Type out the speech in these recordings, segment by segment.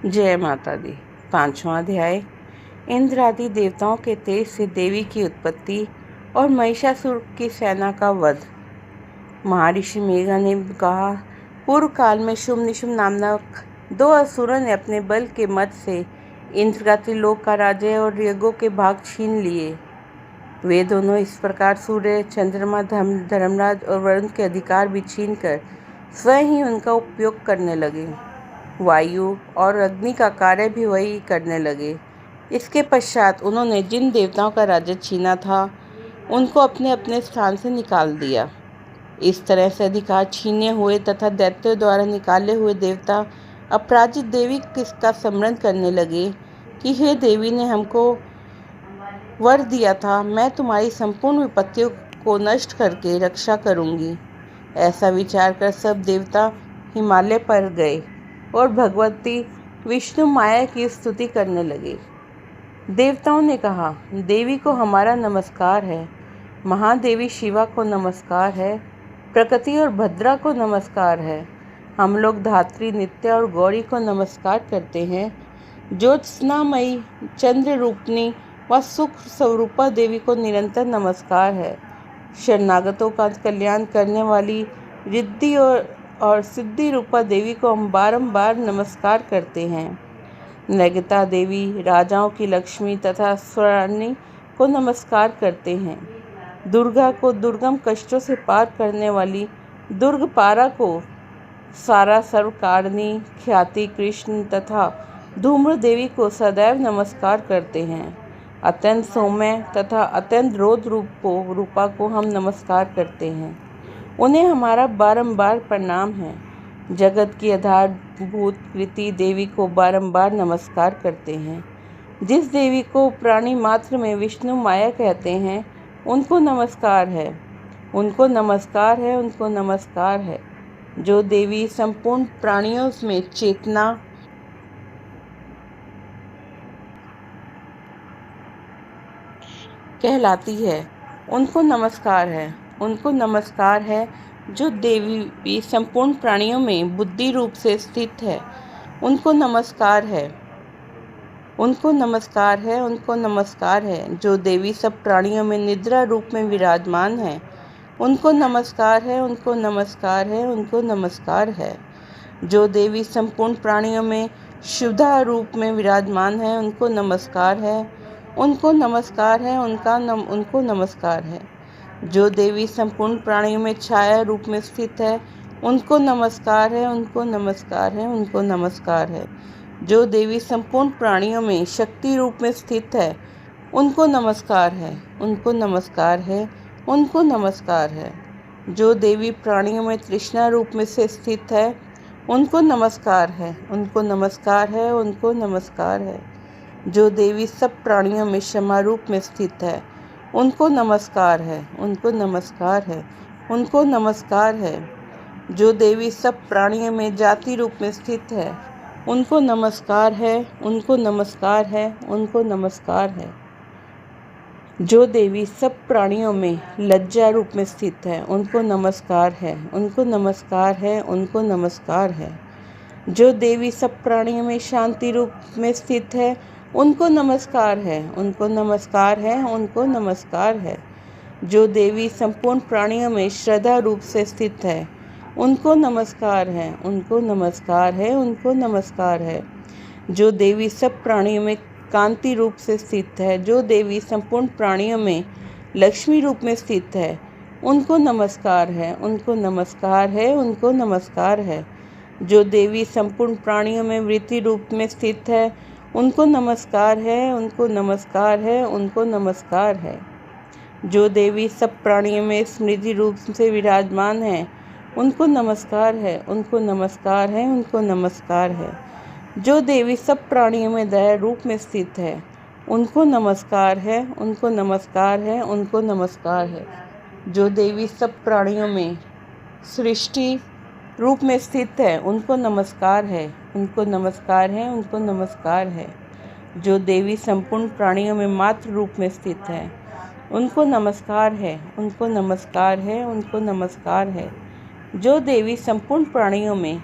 जय माता दी। 5वां अध्याय। इंद्र आदि देवताओं के तेज से देवी की उत्पत्ति और महिषासुर की सेना का वध। महर्षि मेघा ने कहा, पूर्व काल में शुंभ निशुंभ नामक 2 असुरों ने अपने बल के मद से इंद्र का त्रिलोक का राज्य और यज्ञों के भाग छीन लिए। वे दोनों इस प्रकार सूर्य, चंद्रमा, धर्मराज और वरुण के अधिकार भी छीनकर स्वयं ही उनका उपयोग करने लगे। वायु और अग्नि का कार्य भी वही करने लगे। इसके पश्चात उन्होंने जिन देवताओं का राज्य छीना था उनको अपने अपने स्थान से निकाल दिया। इस तरह से अधिकार छीने हुए तथा दैत्यों द्वारा निकाले हुए देवता अपराजित देवी का स्मरण करने लगे कि हे देवी ने हमको वर दिया था, मैं तुम्हारी संपूर्ण विपत्तियों को नष्ट करके रक्षा करूंगी। ऐसा विचार कर सब देवता हिमालय पर गए और भगवती विष्णु माया की स्तुति करने लगे। देवताओं ने कहा, देवी को हमारा नमस्कार है, महादेवी शिवा को नमस्कार है, प्रकृति और भद्रा को नमस्कार है। हम लोग धात्री, नित्या और गौरी को नमस्कार करते हैं। ज्योत्स्नामयी, चंद्र रूपनी व सुख स्वरूपा देवी को निरंतर नमस्कार है। शरणागतों का कल्याण करने वाली रिद्धि और सिद्धि रूपा देवी को हम बारंबार नमस्कार करते हैं। नैगता देवी, राजाओं की लक्ष्मी तथा स्वरानी को नमस्कार करते हैं। दुर्गा को दुर्गम कष्टों से पार करने वाली दुर्गपारा को सारा सर्वकारिणी, ख्याति कृष्ण तथा धूम्र देवी को सदैव नमस्कार करते हैं। अत्यंत सौम्य तथा अत्यंत रौद्र रूपा को हम नमस्कार करते हैं। उन्हें हमारा बारंबार प्रणाम है। जगत की आधारभूत कृति देवी को बारंबार नमस्कार करते हैं। जिस देवी को प्राणी मात्र में विष्णु माया कहते हैं उनको नमस्कार है, उनको नमस्कार है, उनको नमस्कार है। जो देवी संपूर्ण प्राणियों में चेतना कहलाती है उनको नमस्कार है, उनको नमस्कार है। जो देवी संपूर्ण प्राणियों में बुद्धि रूप से स्थित है उनको नमस्कार है, उनको नमस्कार है, उनको नमस्कार है। जो देवी सब प्राणियों में निद्रा रूप में विराजमान है उनको नमस्कार है, उनको नमस्कार है, उनको नमस्कार है। जो देवी संपूर्ण प्राणियों में शुद्धा रूप में विराजमान है उनको नमस्कार है, उनको नमस्कार है, उनको नमस्कार है। जो देवी संपूर्ण प्राणियों में छाया रूप में स्थित है उनको नमस्कार है, उनको नमस्कार है, उनको नमस्कार है। जो देवी संपूर्ण प्राणियों में शक्ति रूप में स्थित है उनको नमस्कार है, उनको नमस्कार है, उनको नमस्कार है। जो देवी प्राणियों में तृष्णा रूप में से स्थित है उनको नमस्कार है, उनको नमस्कार है, उनको नमस्कार है। जो देवी सब प्राणियों में क्षमा रूप में स्थित है उनको नमस्कार है, उनको नमस्कार है, उनको नमस्कार है। जो देवी सब प्राणियों में जाति रूप में स्थित है उनको नमस्कार है, उनको नमस्कार है, उनको नमस्कार है। जो देवी सब प्राणियों में लज्जा रूप में स्थित है उनको नमस्कार है, उनको नमस्कार है, उनको नमस्कार है। जो देवी सब प्राणियों में शांति रूप में स्थित है उनको नमस्कार है, उनको नमस्कार है, उनको नमस्कार है। जो देवी संपूर्ण प्राणियों में श्रद्धा रूप से स्थित है उनको नमस्कार है, उनको नमस्कार है, उनको नमस्कार है। जो देवी सब प्राणियों में कांति रूप से स्थित है, जो देवी संपूर्ण प्राणियों में लक्ष्मी रूप में स्थित है उनको नमस्कार है, उनको नमस्कार है, उनको नमस्कार है। जो देवी संपूर्ण प्राणियों में वृत्ति रूप में स्थित है उनको नमस्कार है, उनको नमस्कार है, उनको नमस्कार है। जो देवी सब प्राणियों में स्मृति रूप से विराजमान है उनको नमस्कार है, उनको नमस्कार है, उनको नमस्कार है। जो देवी सब प्राणियों में दया रूप में स्थित है उनको नमस्कार है, उनको नमस्कार है, उनको नमस्कार है। जो देवी सब प्राणियों में सृष्टि रूप में स्थित है उनको नमस्कार है, उनको नमस्कार है, उनको नमस्कार है। जो देवी संपूर्ण प्राणियों में मात्र रूप में स्थित है उनको नमस्कार है, उनको नमस्कार है, उनको नमस्कार है। जो देवी संपूर्ण प्राणियों में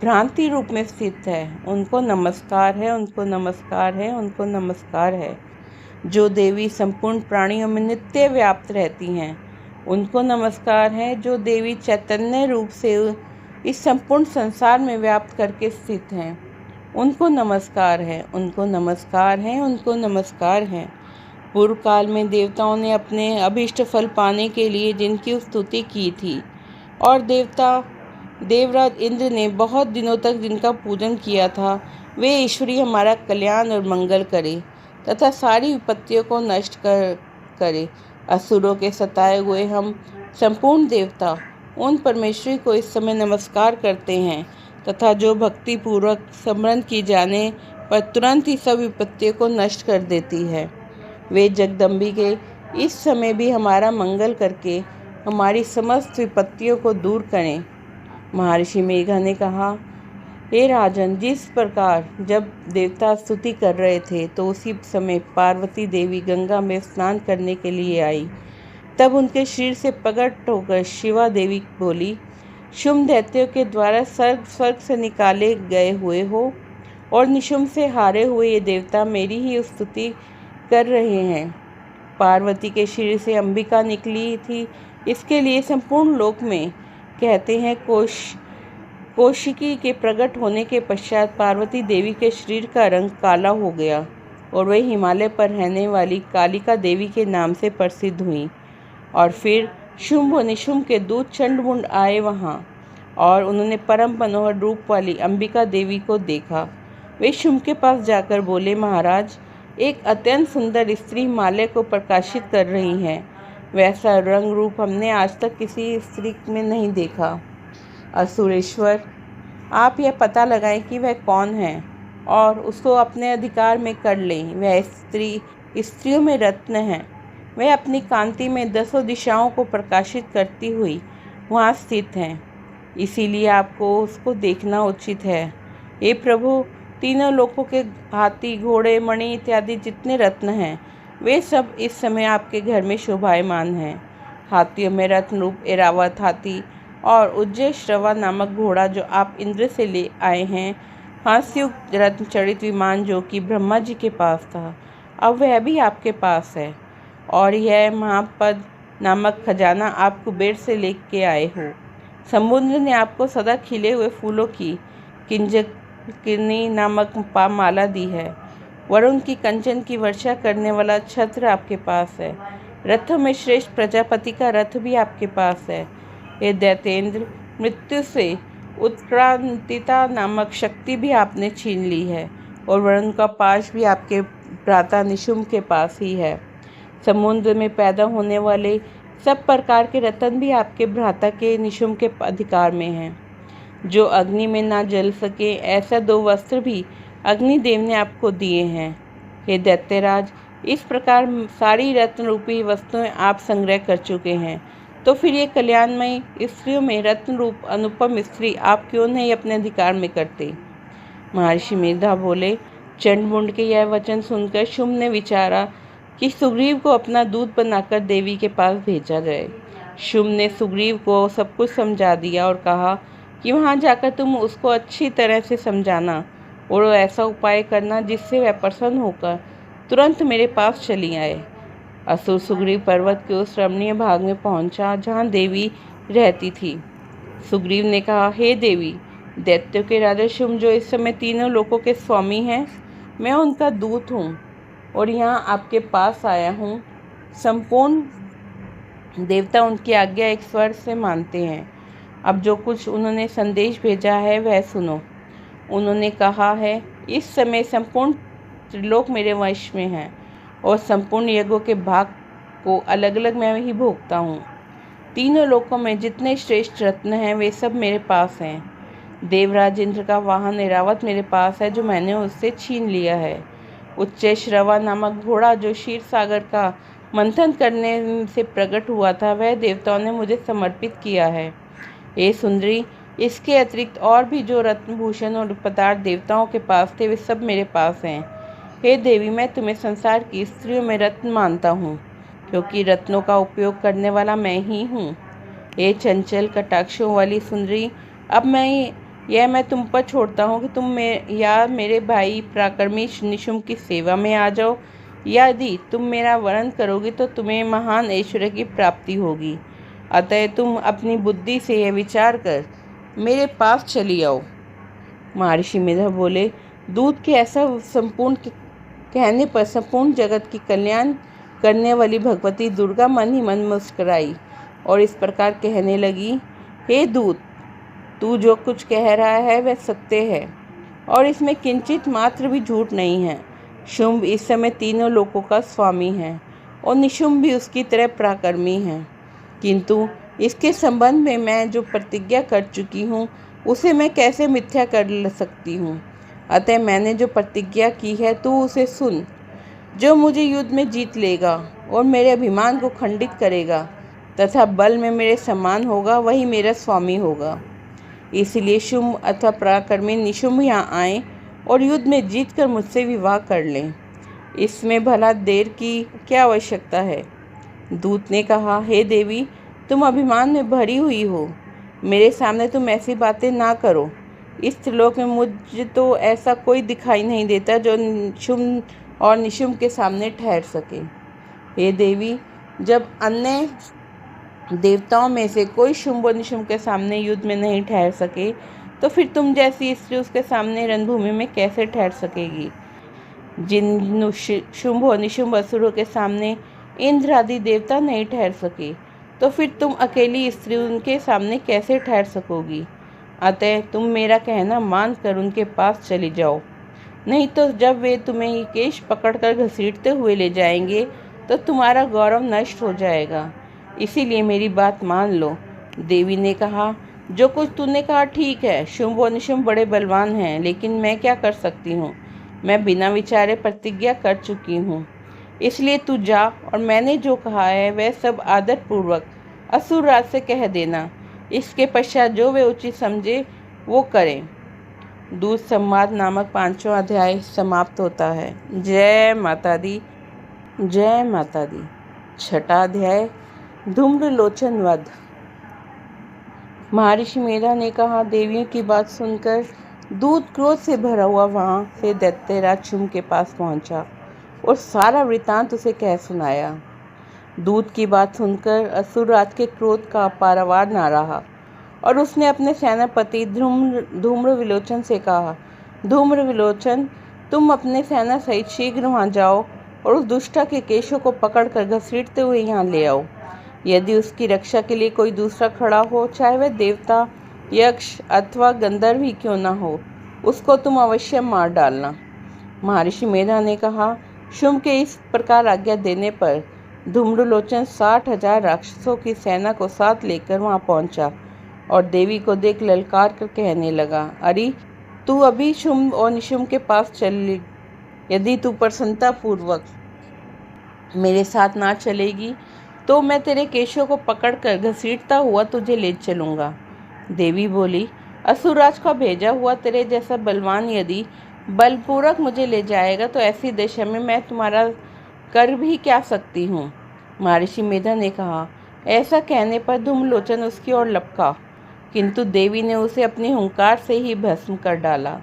भ्रांति रूप में स्थित है, उनको नमस्कार है, उनको नमस्कार है, उनको नमस्कार है। जो देवी संपूर्ण प्राणियों में नित्य व्याप्त रहती हैं, उनको नमस्कार है। जो देवी चैतन्य रूप से इस संपूर्ण संसार में व्याप्त करके स्थित हैं, उनको नमस्कार है, उनको नमस्कार है, उनको नमस्कार है। पूर्व काल में देवताओं ने अपने अभीष्ट फल पाने के लिए जिनकी स्तुति की थी और देवराज इंद्र ने बहुत दिनों तक जिनका पूजन किया था, वे ईश्वरी हमारा कल्याण और मंगल करे तथा सारी विपत्तियों को नष्ट करे। असुरों के सताए हुए हम संपूर्ण देवता उन परमेश्वरी को इस समय नमस्कार करते हैं तथा जो भक्ति पूर्वक स्मरण की जाने पर तुरंत ही सब विपत्तियों को नष्ट कर देती है। वे जगदम्बिके इस समय भी हमारा मंगल करके हमारी समस्त विपत्तियों को दूर करें। महर्षि मेघा ने कहा, हे राजन, जिस प्रकार जब देवता स्तुति कर रहे थे तो उसी समय पार्वती देवी गंगा में स्नान करने के लिए आई। तब उनके शरीर से प्रकट होकर शिवा देवी बोली, शुंभ दैत्यों के द्वारा स्वर्ग से निकाले गए हुए हो और निशुंभ से हारे हुए ये देवता मेरी ही स्तुति कर रहे हैं। पार्वती के शरीर से अंबिका निकली थी, इसके लिए संपूर्ण लोक में कहते हैं कौशिकी के प्रकट होने के पश्चात पार्वती देवी के शरीर का रंग काला हो गया और वह हिमालय पर रहने वाली कालिका देवी के नाम से प्रसिद्ध हुई। और फिर शुंभ और निशुंभ के दूत चंडमुंड आए वहाँ और उन्होंने परम मनोहर रूप वाली अंबिका देवी को देखा। वे शुंभ के पास जाकर बोले, महाराज, एक अत्यंत सुंदर स्त्री हिमालय को प्रकाशित कर रही है। वैसा रंग रूप हमने आज तक किसी स्त्री में नहीं देखा। असुरेश्वर, आप यह पता लगाएं कि वह कौन है और उसको अपने अधिकार में कर लें। वह स्त्री स्त्रियों में रत्न है। वह अपनी कांति में 10 दिशाओं को प्रकाशित करती हुई वहाँ स्थित है, इसीलिए आपको उसको देखना उचित है। हे प्रभु, तीनों लोकों के हाथी, घोड़े, मणि इत्यादि जितने रत्न हैं, वे सब इस समय आपके घर में शोभायमान हैं। हाथियों में रत्न रूप ऐरावत हाथी और उज्जयश्रवा नामक घोड़ा जो आप इंद्र से ले आए हैं, हास्युक्त रत्न चढ़ित विमान जो कि ब्रह्मा जी के पास था, अब वह भी आपके पास है। और यह महापद नामक खजाना आप कुबेर से लेके आए हो। समुद्र ने आपको सदा खिले हुए फूलों की किरनी नामक माला दी है। वरुण की कंचन की वर्षा करने वाला छत्र आपके पास है। रथों में श्रेष्ठ प्रजापति का रथ भी आपके पास है। हे दैत्येंद्र, मृत्यु से उत्क्रांतिता नामक शक्ति भी आपने छीन ली है और वरुण का पाश भी आपके भ्राता निशुंभ के पास ही है। समुद्र में पैदा होने वाले सब प्रकार के रत्न भी आपके भ्राता के निशुंभ के अधिकार में हैं। जो अग्नि में ना जल सके ऐसा 2 वस्त्र भी अग्निदेव ने आपको दिए हैं। हे दैत्यराज, इस प्रकार सारी रत्न रूपी वस्तुएं आप संग्रह कर चुके हैं, तो फिर ये कल्याणमयी स्त्रियों में रत्न रूप अनुपम स्त्री आप क्यों नहीं अपने अधिकार में करते। महर्षि मेधा बोले, चंडमुंड के यह वचन सुनकर शुंभ ने विचारा कि सुग्रीव को अपना दूत बनाकर देवी के पास भेजा जाए। शुंभ ने सुग्रीव को सब कुछ समझा दिया और कहा कि वहाँ जाकर तुम उसको अच्छी तरह से समझाना और ऐसा उपाय करना जिससे वह प्रसन्न होकर तुरंत मेरे पास चली आए। असुर सुग्रीव पर्वत के उस रमणीय भाग में पहुंचा जहाँ देवी रहती थी। सुग्रीव ने कहा, हे देवी, दैत्यों के राजा शुंभ जो इस समय तीनों लोकों के स्वामी हैं, मैं उनका दूत हूँ और यहाँ आपके पास आया हूँ। संपूर्ण देवता उनकी आज्ञा एक स्वर से मानते हैं। अब जो कुछ उन्होंने संदेश भेजा है वह सुनो। उन्होंने कहा है, इस समय संपूर्ण त्रिलोक मेरे वश में है और संपूर्ण यज्ञों के भाग को अलग अलग मैं ही भोगता हूँ। तीनों लोकों में जितने श्रेष्ठ रत्न हैं वे सब मेरे पास हैं। देवराज इंद्र का वाहन ऐरावत मेरे पास है जो मैंने उससे छीन लिया है। उच्चैश्रवा नामक घोड़ा जो क्षीर सागर का मंथन करने से प्रकट हुआ था, वह देवताओं ने मुझे समर्पित किया है। हे सुंदरी, इसके अतिरिक्त और भी जो रत्नभूषण और पदार्थ देवताओं के पास थे वे सब मेरे पास हैं। हे देवी, मैं तुम्हें संसार की स्त्रियों में रत्न मानता हूँ, क्योंकि रत्नों का उपयोग करने वाला मैं ही हूँ। हे चंचल कटाक्षों वाली सुंदरी, अब मैं यह मैं तुम पर छोड़ता हूँ कि तुम या मेरे भाई पराक्रमी निशुम्भ की सेवा में आ जाओ, यदि तुम मेरा वरण करोगे तो तुम्हें महान ऐश्वर्य की प्राप्ति होगी। अतः तुम अपनी बुद्धि से यह विचार कर मेरे पास चली आओ। महर्षि मेधा बोले, दूत के ऐसा कहने पर संपूर्ण जगत की कल्याण करने वाली भगवती दुर्गा मन ही मन मुस्कुराई और इस प्रकार कहने लगी, हे दूत, तू जो कुछ कह रहा है वह सत्य है और इसमें किंचित मात्र भी झूठ नहीं है। शुंभ इस समय तीनों लोकों का स्वामी है और निशुंभ भी उसकी तरह पराक्रमी है, किंतु इसके संबंध में मैं जो प्रतिज्ञा कर चुकी हूँ उसे मैं कैसे मिथ्या कर सकती हूँ। अतः मैंने जो प्रतिज्ञा की है तू उसे सुन। जो मुझे युद्ध में जीत लेगा और मेरे अभिमान को खंडित करेगा तथा बल में मेरे समान होगा वही मेरा स्वामी होगा। इसलिए शुंभ अथवा पराक्रमी निशुंभ यहाँ आए और युद्ध में जीतकर मुझसे विवाह कर लें। इसमें भला देर की क्या आवश्यकता है। दूत ने कहा, हे देवी, तुम अभिमान में भरी हुई हो, मेरे सामने तुम ऐसी बातें ना करो। इस त्रिलोक में मुझे तो ऐसा कोई दिखाई नहीं देता जो शुंभ और निशुंभ के सामने ठहर सके। हे देवी, जब अन्य देवताओं में से कोई शुंभ और निशुंभ के सामने युद्ध में नहीं ठहर सके तो फिर तुम जैसी स्त्री उसके सामने रणभूमि में कैसे ठहर सकेगी। जिन शुंभ और निशुंभ असुरों के सामने इंद्र आदि देवता नहीं ठहर सके तो फिर तुम अकेली स्त्री उनके सामने कैसे ठहर सकोगी। अतः तुम मेरा कहना मान कर उनके पास चली जाओ, नहीं तो जब वे तुम्हें केश पकड़कर घसीटते हुए ले जाएंगे तो तुम्हारा गौरव नष्ट हो जाएगा। इसीलिए मेरी बात मान लो। देवी ने कहा, जो कुछ तूने कहा ठीक है। शुंभ और निशुंभ बड़े बलवान हैं, लेकिन मैं क्या कर सकती हूँ। मैं बिना विचारे प्रतिज्ञा कर चुकी हूँ, इसलिए तू जा और मैंने जो कहा है वह सब आदर पूर्वक असुर राज से कह देना। इसके पश्चात जो वे उचित समझे वो करें। दूत संवाद नामक 5वां अध्याय समाप्त होता है। जय माता दी, जय माता दी। 6वां अध्याय धूम्रलोचन वध। महर्षि मेधा ने कहा, देवियों की बात सुनकर दूत क्रोध से भरा हुआ वहां से दैत्यराज शुंभ के पास पहुंचा और सारा वृतांत उसे कह सुनाया। दूत की बात सुनकर असुरराज के क्रोध का पारावार न रहा और उसने अपने सेनापति धूम्रविलोचन से कहा, धूम्रविलोचन, तुम अपने सेना सहित शीघ्र वहां जाओ और उस दुष्टा के केशों को पकड़कर घसीटते हुए यहाँ ले आओ। यदि उसकी रक्षा के लिए कोई दूसरा खड़ा हो, चाहे वह देवता, यक्ष अथवा गंधर्व ही क्यों न हो, उसको तुम अवश्य मार डालना। महर्षि मेधा ने कहा, शुंभ के इस प्रकार आज्ञा देने पर धूम्रलोचन 60,000 राक्षसों की सेना को साथ लेकर वहां पहुंचा और देवी को देख ललकार कर कहने लगा, अरे तू अभी शुंभ और निशुंभ के पास चल। यदि तू प्रसन्नता पूर्वक मेरे साथ ना चलेगी तो मैं तेरे केशों को पकड़कर घसीटता हुआ तुझे ले चलूँगा। देवी बोली, असुरराज का भेजा हुआ तेरे जैसा बलवान यदि बलपूर्वक मुझे ले जाएगा तो ऐसी दशा में मैं तुम्हारा कर भी क्या सकती हूँ। महर्षि मेधा ने कहा, ऐसा कहने पर धूम्रलोचन उसकी ओर लपका, किंतु देवी ने उसे अपनी हुंकार से ही भस्म कर डाला।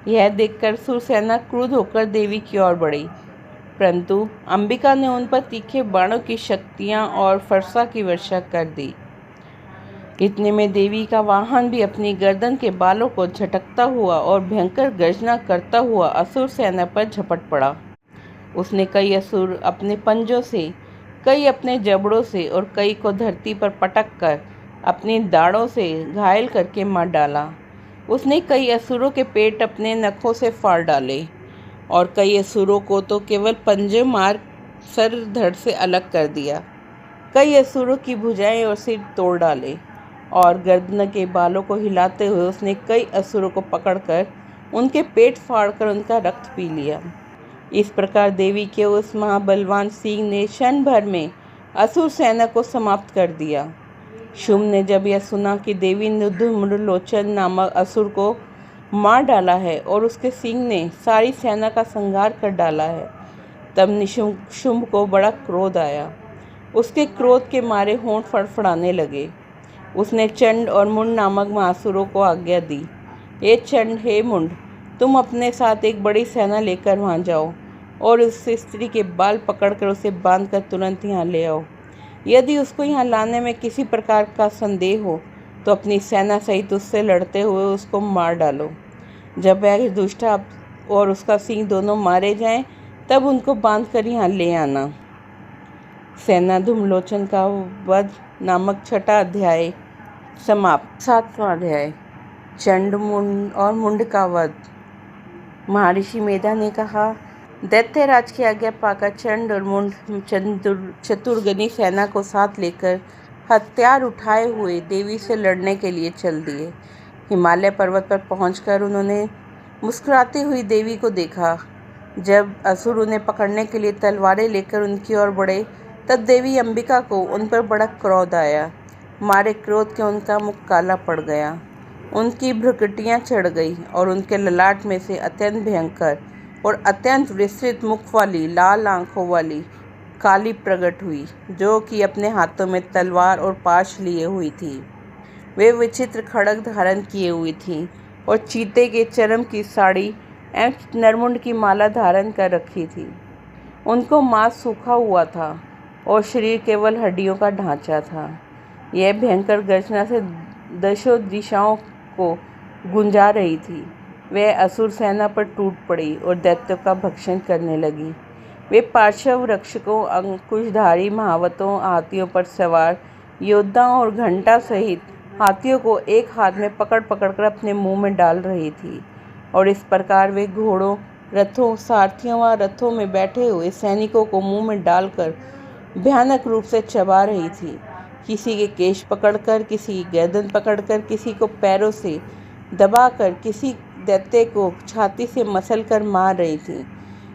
यह देखकर सुरसेना क्रुद्ध होकर देवी की ओर बढ़ी, परंतु अंबिका ने उन पर तीखे बाणों की शक्तियाँ और फरसा की वर्षा कर दी। इतने में देवी का वाहन भी अपनी गर्दन के बालों को झटकता हुआ और भयंकर गर्जना करता हुआ असुर सेना पर झपट पड़ा। उसने कई असुर अपने पंजों से, कई अपने जबड़ों से और कई को धरती पर पटक कर अपनी दाढ़ों से घायल करके मार डाला। उसने कई असुरों के पेट अपने नखों से फाड़ डाले और कई असुरों को तो केवल पंजे मार सर धड़ से अलग कर दिया। कई असुरों की भुजाएं और सिर तोड़ डाले और गर्दन के बालों को हिलाते हुए उसने कई असुरों को पकड़कर उनके पेट फाड़कर उनका रक्त पी लिया। इस प्रकार देवी के उस महाबलवान सिंह ने क्षण भर में असुर सेना को समाप्त कर दिया। शुंभ ने जब यह सुना कि देवी ने धूम्रलोचन नामक असुर को मार डाला है और उसके सिंह ने सारी सेना का संहार कर डाला है, तब शुंभ को बड़ा क्रोध आया। उसके क्रोध के मारे होंठ फड़फड़ाने लगे। उसने चंड और मुंड नामक महासुरों को आज्ञा दी, हे चंड, हे मुंड, तुम अपने साथ एक बड़ी सेना लेकर वहाँ जाओ और उस स्त्री के बाल पकड़कर उसे बांधकर तुरंत यहाँ ले आओ। यदि उसको यहाँ लाने में किसी प्रकार का संदेह हो तो अपनी सेना सहित उससे लड़ते हुए उसको मार डालो। जब वह दुष्टा और उसका सिंह दोनों मारे जाएं, तब उनको बांधकर यहाँ ले आना। सेना धूम्रलोचन का वध नामक छठा अध्याय समाप्त। सातवां अध्याय चंड और मुंड का वध। महर्षि मेधा ने कहा, दैत्यराज की आज्ञा पाकर चंड और मुंड चतुर्गनी सेना को साथ लेकर हथियार उठाए हुए देवी से लड़ने के लिए चल दिए। हिमालय पर्वत पर पहुंचकर उन्होंने मुस्कुराती हुई देवी को देखा। जब असुर उन्हें पकड़ने के लिए तलवारें लेकर उनकी ओर बढ़े, तब देवी अंबिका को उन पर बड़ा क्रोध आया। मारे क्रोध के उनका मुख काला पड़ गया, उनकी भ्रुकुटियाँ चढ़ गई और उनके ललाट में से अत्यंत भयंकर और अत्यंत विस्तृत मुख वाली लाल आंखों वाली काली प्रकट हुई, जो कि अपने हाथों में तलवार और पाश लिए हुई थी। वे विचित्र खड्ग धारण किए हुई थीं और चीते के चर्म की साड़ी एवं नरमुंड की माला धारण कर रखी थी। उनको मांस सूखा हुआ था और शरीर केवल हड्डियों का ढांचा था। यह भयंकर गर्जना से दशों दिशाओं को गुंजा रही थी। वह असुर सेना पर टूट पड़ी और दैत्यों का भक्षण करने लगी। वे पार्श्व रक्षकों, अंकुशधारी महावतों, हाथियों पर सवार योद्धाओं और घंटा सहित हाथियों को एक हाथ में पकड़ कर अपने मुंह में डाल रही थी और इस प्रकार वे घोड़ों, रथों, सारथियों व रथों में बैठे हुए सैनिकों को मुंह में डालकर भयानक रूप से चबा रही थी। किसी के केश पकड़कर, किसी की गर्दन पकड़कर, किसी को पैरों से दबाकर, किसी दैत्य को छाती से मसल कर मार रही थी।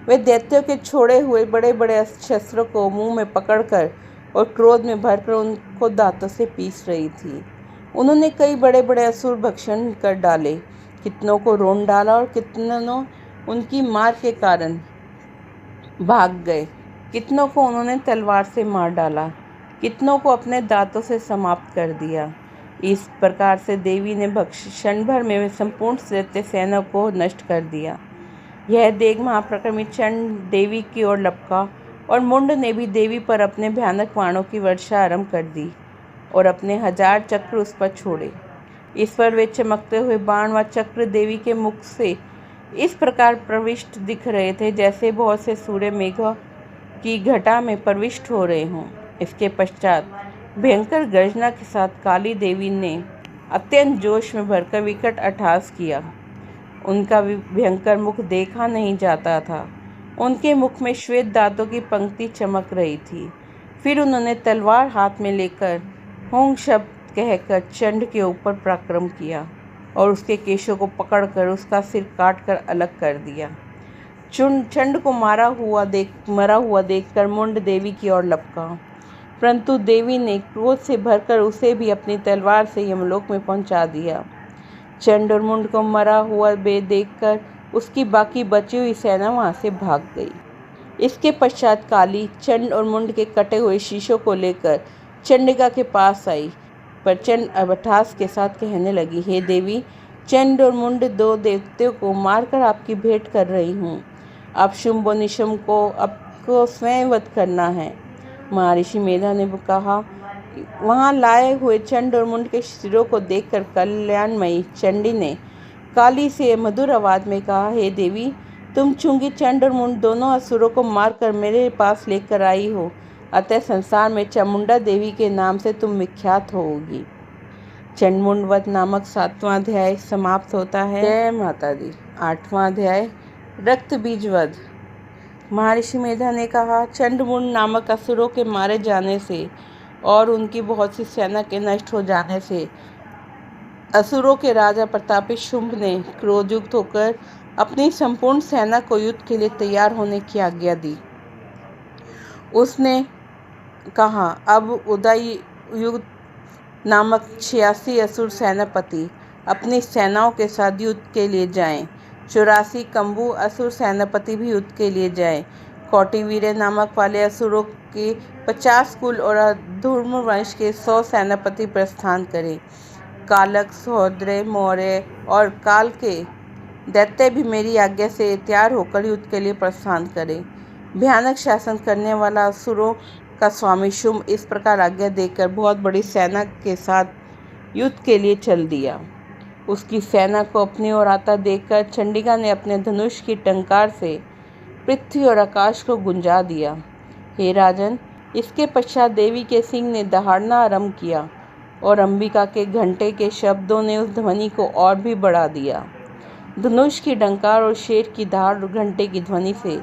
वे दैत्यों के छोड़े हुए बड़े बड़े शस्त्रों को मुंह में पकड़कर और क्रोध में भरकर उनको दांतों से पीस रही थी। उन्होंने कई बड़े बड़े असुर भक्षण कर डाले, कितनों को रोन डाला और कितनों उनकी मार के कारण भाग गए। कितनों को उन्होंने तलवार से मार डाला, कितनों को अपने दांतों से समाप्त कर दिया। इस प्रकार से देवी ने क्षण भर में संपूर्ण दैत्य सेना को नष्ट कर दिया। यह देख महाप्रक्रमी चंड देवी की ओर लपका और मुंड ने भी देवी पर अपने भयानक बाणों की वर्षा आरंभ कर दी और अपने 1000 चक्र उस पर छोड़े। इस पर वे चमकते हुए बाण व चक्र देवी के मुख से इस प्रकार प्रविष्ट दिख रहे थे जैसे बहुत से सूर्य मेघ की घटा में प्रविष्ट हो रहे हों। इसके पश्चात भयंकर गर्जना के साथ काली देवी ने अत्यंत जोश में भरकर विकट अट्टहास किया। उनका भयंकर मुख देखा नहीं जाता था। उनके मुख में श्वेत दांतों की पंक्ति चमक रही थी। फिर उन्होंने तलवार हाथ में लेकर होंग शब्द कहकर चंड के ऊपर पराक्रम किया और उसके केशों को पकड़कर उसका सिर काटकर अलग कर दिया। चंड को मरा हुआ देखकर मुंड देवी की ओर लपका, परंतु देवी ने क्रोध से भरकर उसे भी अपनी तलवार से यमलोक में पहुंचा दिया। चंड और मुंड को मरा हुआ देखकर उसकी बाकी बची हुई सेना वहां से भाग गई। इसके पश्चात काली चंड और मुंड के कटे हुए शीशों को लेकर चंडिका के पास आई, पर चंड अट्टहास के साथ कहने लगी, हे देवी, चंड और मुंड 2 देवताओं को मारकर आपकी भेंट कर रही हूँ। अब शुंभ और निशुंभ को आपको स्वयं वध करना है। महर्षि मेधा ने कहा, वहाँ लाए हुए चंड और मुंड के सिरों को देखकर कल्याणमयी चंडी ने काली से मधुर आवाज में कहा, हे देवी, तुम चूंकि चंड और मुंड दोनों असुरों को मारकर मेरे पास लेकर आई हो, अतः संसार में चामुंडा देवी के नाम से तुम विख्यात होगी। चंड-मुंड वध नामक 7वां अध्याय समाप्त होता है। जय माता दी। 8वां अध्याय रक्त बीज वध। महर्षि मेधा ने कहा, चंड-मुंड नामक असुरों के मारे जाने से और उनकी बहुत सी सेना के नष्ट हो जाने से असुरों के राजा प्रतापी शुंभ ने क्रोधयुक्त होकर अपनी संपूर्ण सेना को युद्ध के लिए तैयार होने की आज्ञा दी। उसने कहा, अब उदय युग नामक 86 असुर सेनापति अपनी सेनाओं के साथ युद्ध के लिए जाएं। 84 कंबु असुर सेनापति भी युद्ध के लिए जाएं। कौटिवीर्य नामक वाले असुरों के 50 कुल और धूम्र वंश के 100 सेनापति प्रस्थान करें। कालक, सहोदर, मौर्य और काल के दैत्य भी मेरी आज्ञा से तैयार होकर युद्ध के लिए प्रस्थान करें। भयानक शासन करने वाला असुरों का स्वामी शुंभ इस प्रकार आज्ञा देकर बहुत बड़ी सेना के साथ युद्ध के लिए चल दिया। उसकी सेना को अपनी ओर आता देखकर चंडिका ने अपने धनुष की टंकार से पृथ्वी और आकाश को गुंजा दिया। हे राजन, इसके पश्चात देवी के सिंह ने दहाड़ना आरंभ किया और अंबिका के घंटे के शब्दों ने उस ध्वनि को और भी बढ़ा दिया। धनुष की डंकार और शेर की दहाड़ और घंटे की ध्वनि से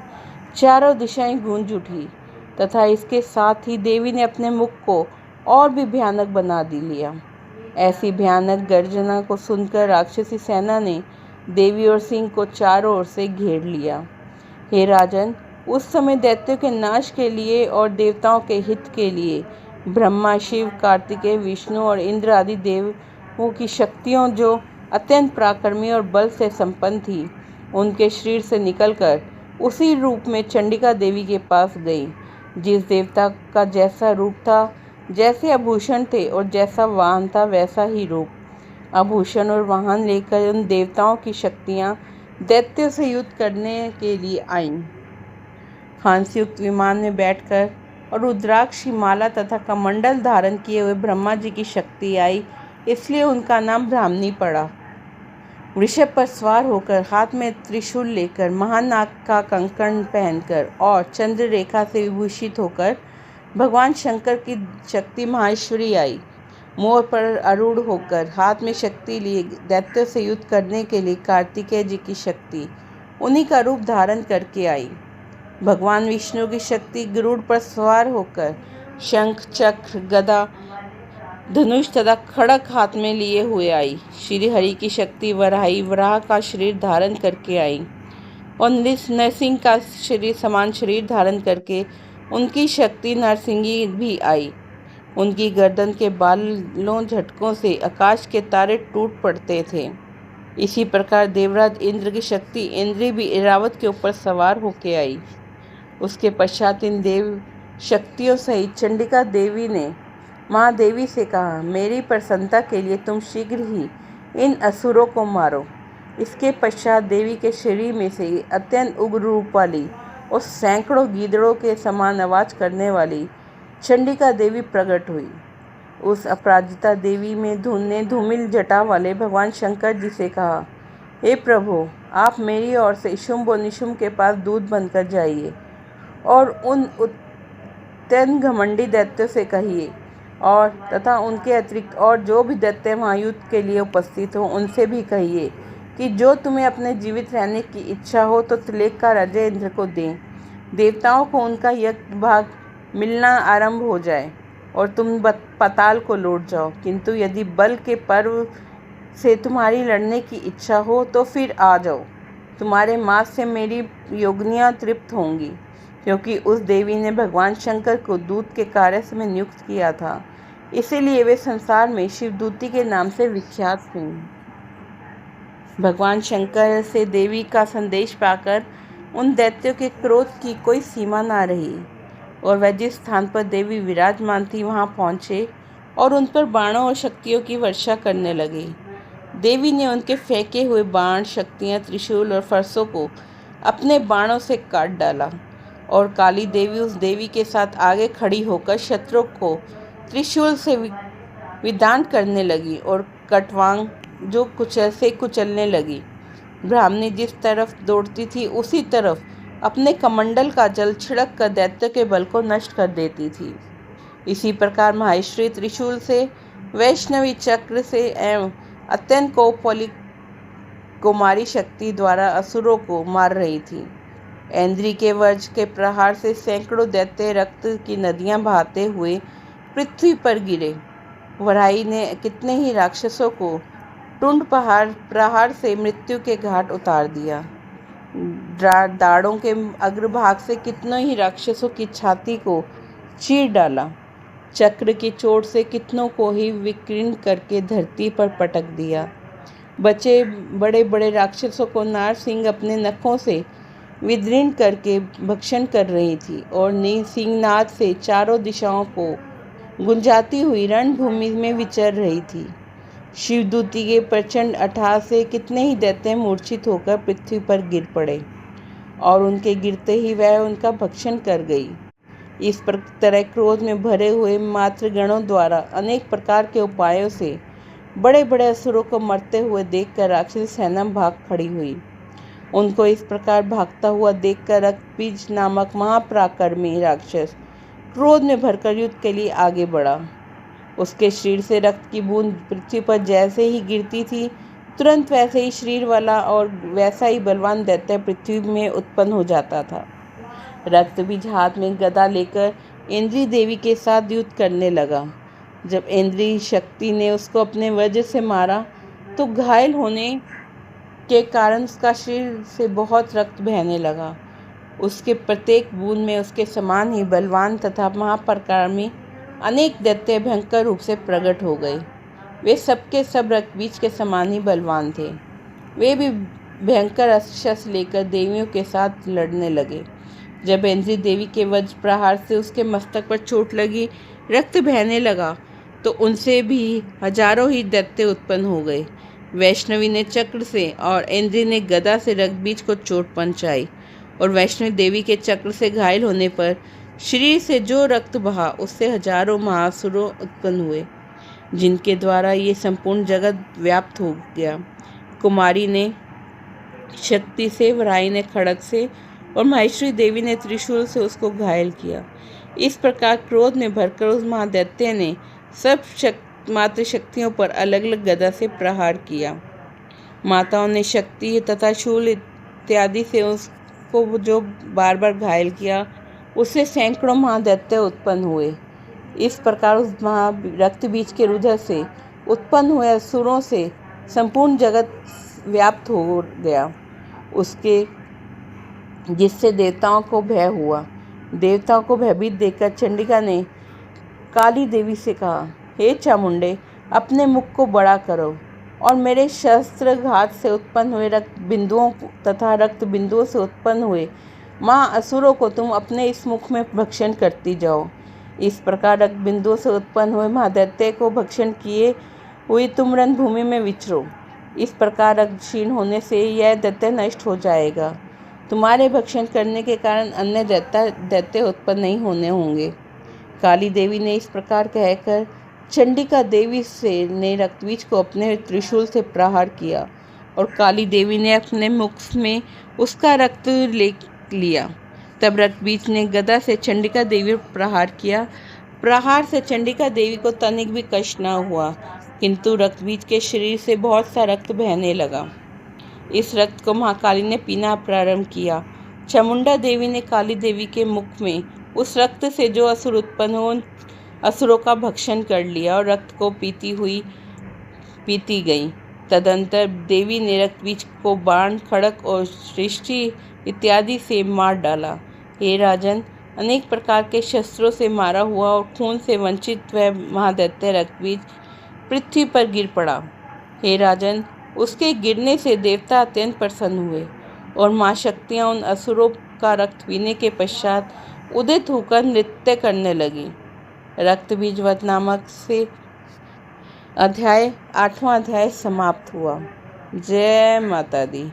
चारों दिशाएं गूंज उठी तथा इसके साथ ही देवी ने अपने मुख को और भी भयानक बना लिया। ऐसी भयानक गर्जना को सुनकर राक्षसी सेना ने देवी और सिंह को चारों ओर से घेर लिया। हे राजन, उस समय दैत्यों के नाश के लिए और देवताओं के हित के लिए ब्रह्मा, शिव, कार्तिकेय, विष्णु और इंद्र आदि देवों की शक्तियों जो अत्यंत पराक्रमी और बल से संपन्न थी, उनके शरीर से निकलकर उसी रूप में चंडिका देवी के पास गई। जिस देवता का जैसा रूप था, जैसे आभूषण थे और जैसा वाहन था, वैसा ही रूप, आभूषण और वाहन लेकर उन देवताओं की शक्तियाँ दैत्यों से युद्ध करने के लिए आईं। हंसयुक्त विमान में बैठकर और रुद्राक्ष की माला तथा कमंडल धारण किए हुए ब्रह्मा जी की शक्ति आई, इसलिए उनका नाम ब्राह्मणी पड़ा। वृषभ पर सवार होकर, हाथ में त्रिशूल लेकर, महानाग का कंकण पहनकर और चंद्र रेखा से विभूषित होकर भगवान शंकर की शक्ति माहेश्वरी आई। मोर पर आरूढ़ होकर, हाथ में शक्ति लिए दैत्यों से युद्ध करने के लिए कार्तिकेय जी की शक्ति उन्हीं का रूप धारण करके आई। भगवान विष्णु की शक्ति गरुड़ पर सवार होकर शंख, चक्र, गदा, धनुष तथा खड़ग हाथ में लिए हुए आई। श्री हरि की शक्ति वराही वराह का शरीर धारण करके आई और नरसिंह का शरीर समान शरीर धारण करके उनकी शक्ति नरसिंही भी आई। उनकी गर्दन के बालों झटकों से आकाश के तारे टूट पड़ते थे। इसी प्रकार देवराज इंद्र की शक्ति इंद्री भी इरावत के ऊपर सवार होके आई। उसके पश्चात इन देव शक्तियों सहित चंडिका देवी ने महादेवी से कहा, मेरी प्रसन्नता के लिए तुम शीघ्र ही इन असुरों को मारो। इसके पश्चात देवी के शरीर में से अत्यंत उग्र रूप वाली और सैकड़ों गीदड़ों के समान आवाज करने वाली चंडिका देवी प्रकट हुई। उस अपराजिता देवी में धूमिल जटा वाले भगवान शंकर जी से कहा, हे प्रभु, आप मेरी ओर से शुंभ और निशुंभ के पास दूत बनकर जाइए और उन अत्यंत घमंडी दैत्यों से कहिए और तथा उनके अतिरिक्त और जो भी दैत्य वहाँ युद्ध के लिए उपस्थित हो, उनसे भी कहिए कि जो तुम्हें अपने जीवित रहने की इच्छा हो तो त्रिलोक का राज्य इंद्र को दें। देवताओं को उनका यज्ञ भाग मिलना आरंभ हो जाए और तुम पाताल को लौट जाओ। किंतु यदि बल के पर्व से तुम्हारी लड़ने की इच्छा हो तो फिर आ जाओ। तुम्हारे मांस से मेरी योगिनियाँ तृप्त होंगी, क्योंकि उस देवी ने भगवान शंकर को दूत के कार्य में नियुक्त किया था, इसीलिए वे संसार में शिवदूती के नाम से विख्यात हुई। भगवान शंकर से देवी का संदेश पाकर उन दैत्यों के क्रोध की कोई सीमा ना रही और वह जिस स्थान पर देवी विराजमान थी वहां पहुंचे और उन पर बाणों और शक्तियों की वर्षा करने लगे। देवी ने उनके फेंके हुए बाण, शक्तियां, त्रिशूल और फरसों को अपने बाणों से काट डाला और काली देवी उस देवी के साथ आगे खड़ी होकर शत्रुओं को त्रिशूल से विदान करने लगी और कटवांग जो कुचलने लगी। ब्राह्मणी जिस तरफ दौड़ती थी उसी तरफ अपने कमंडल का जल छिड़क कर दैत्य के बल को नष्ट कर देती थी। इसी प्रकार माहेश्वरी त्रिशूल से, वैष्णवी चक्र से एवं अत्यंत कोपवाली कुमारी शक्ति द्वारा असुरों को मार रही थी। ऐन्द्री के वज्र के प्रहार से सैकड़ों दैत्य रक्त की नदियां बहाते हुए पृथ्वी पर गिरे। वराही ने कितने ही राक्षसों को टुंड प्रहार से मृत्यु के घाट उतार दिया। दाढ़ों के अग्रभाग से कितनों ही राक्षसों की छाती को चीर डाला। चक्र की चोट से कितनों को ही विकीर्ण करके धरती पर पटक दिया। बचे बड़े बड़े राक्षसों को नारसिंह अपने नखों से विदीर्ण करके भक्षण कर रही थी और सिंहनाद से चारों दिशाओं को गुंजाती हुई रणभूमि में विचर रही थी। शिवदूती के प्रचंड अट्टहास से कितने ही दैत्य मूर्छित होकर पृथ्वी पर गिर पड़े और उनके गिरते ही वह उनका भक्षण कर गई। इस तरह क्रोध में भरे हुए मातृगणों द्वारा अनेक प्रकार के उपायों से बड़े बड़े असुरों को मरते हुए देखकर राक्षसी सेना भाग खड़ी हुई। उनको इस प्रकार भागता हुआ देखकर रक्तबीज नामक महापराक्रमी राक्षस क्रोध में भरकर युद्ध के लिए आगे बढ़ा। उसके शरीर से रक्त की बूंद पृथ्वी पर जैसे ही गिरती थी, तुरंत वैसे ही शरीर वाला और वैसा ही बलवान दैत्य पृथ्वी में उत्पन्न हो जाता था। रक्तबीज हाथ में गदा लेकर इंद्री देवी के साथ युद्ध करने लगा। जब इंद्री शक्ति ने उसको अपने वज्र से मारा तो घायल होने के कारण उसका शरीर से बहुत रक्त बहने लगा। उसके प्रत्येक बूंद में उसके समान ही बलवान तथा महापराक्रमी अनेक दैत्य भयंकर रूप से प्रकट हो गए। वे सबके सब रक्तबीज के समान ही बलवान थे। वे भी भयंकर अस्त्र लेकर देवियों के साथ लड़ने लगे। जब इंद्री देवी के वज्र प्रहार से उसके मस्तक पर चोट लगी, रक्त बहने लगा, तो उनसे भी हजारों ही दैत्य उत्पन्न हो गए। वैष्णवी ने चक्र से और इंद्री ने गदा से रक्तबीज को चोट पहुंचाई और वैष्णवी देवी के चक्र से घायल होने पर शरीर से जो रक्त बहा, उससे हजारों महासुरों उत्पन्न हुए, जिनके द्वारा ये संपूर्ण जगत व्याप्त हो गया। कुमारी ने शक्ति से, वराई ने खड़ग से और महेश्वरी देवी ने त्रिशूल से उसको घायल किया। इस प्रकार क्रोध में भरकर उस महादैत्य ने सब मात्र शक्तियों पर अलग अलग गदा से प्रहार किया। माताओं ने शक्ति तथा शूल इत्यादि से उसको जो बार बार घायल किया, उससे सैकड़ों महादैत्य उत्पन्न हुए। इस प्रकार उस रक्तबीज के रुधिर से उत्पन्न हुए असुरों से संपूर्ण जगत व्याप्त हो गया, उसके जिससे देवताओं को भय हुआ। देवताओं को भयभीत देखकर चंडिका ने काली देवी से कहा, हे चामुंडे, अपने मुख को बड़ा करो और मेरे शस्त्र घात से उत्पन्न हुए रक्त बिंदुओं तथा रक्त बिंदुओं से उत्पन्न हुए असुरों को तुम अपने इस मुख में भक्षण करती जाओ। इस प्रकार रक्त बिंदुओं से उत्पन्न हुए महादैत्य को भक्षण किए हुए तुम रणभूमि में विचरो। इस प्रकार रक्त क्षीण होने से यह दैत्य नष्ट हो जाएगा। तुम्हारे भक्षण करने के कारण अन्य दैत्य उत्पन्न नहीं होने होंगे। काली देवी ने इस प्रकार कहकर चंडिका देवी ने रक्तबीज को अपने त्रिशूल से प्रहार किया और काली देवी ने अपने मुख में उसका रक्त ले लिया। तब रक्तबीज ने गदा से चंडिका देवी पर प्रहार किया। प्रहार से चंडिका देवी को तनिक भी कष्ट न हुआ, किंतु रक्तबीज के शरीर से बहुत सा रक्त बहने लगा। इस रक्त को महाकाली ने पीना प्रारंभ किया। चामुंडा देवी ने काली देवी के मुख में उस रक्त से जो असुर उत्पन्न हो, उन असुरों का भक्षण कर लिया और रक्त को पीती गई। तदंतर देवी ने रक्तबीज को बाण, खड़ग और सृष्टि इत्यादि से मार डाला। हे राजन, अनेक प्रकार के शस्त्रों से मारा हुआ और खून से वंचित वह महादैत्य रक्तबीज पृथ्वी पर गिर पड़ा। हे राजन, उसके गिरने से देवता अत्यंत प्रसन्न हुए और माँ शक्तियाँ उन असुरों का रक्त पीने के पश्चात उदित होकर नृत्य करने लगी। रक्तबीज वध नामक से 8वां अध्याय समाप्त हुआ। जय माता दी।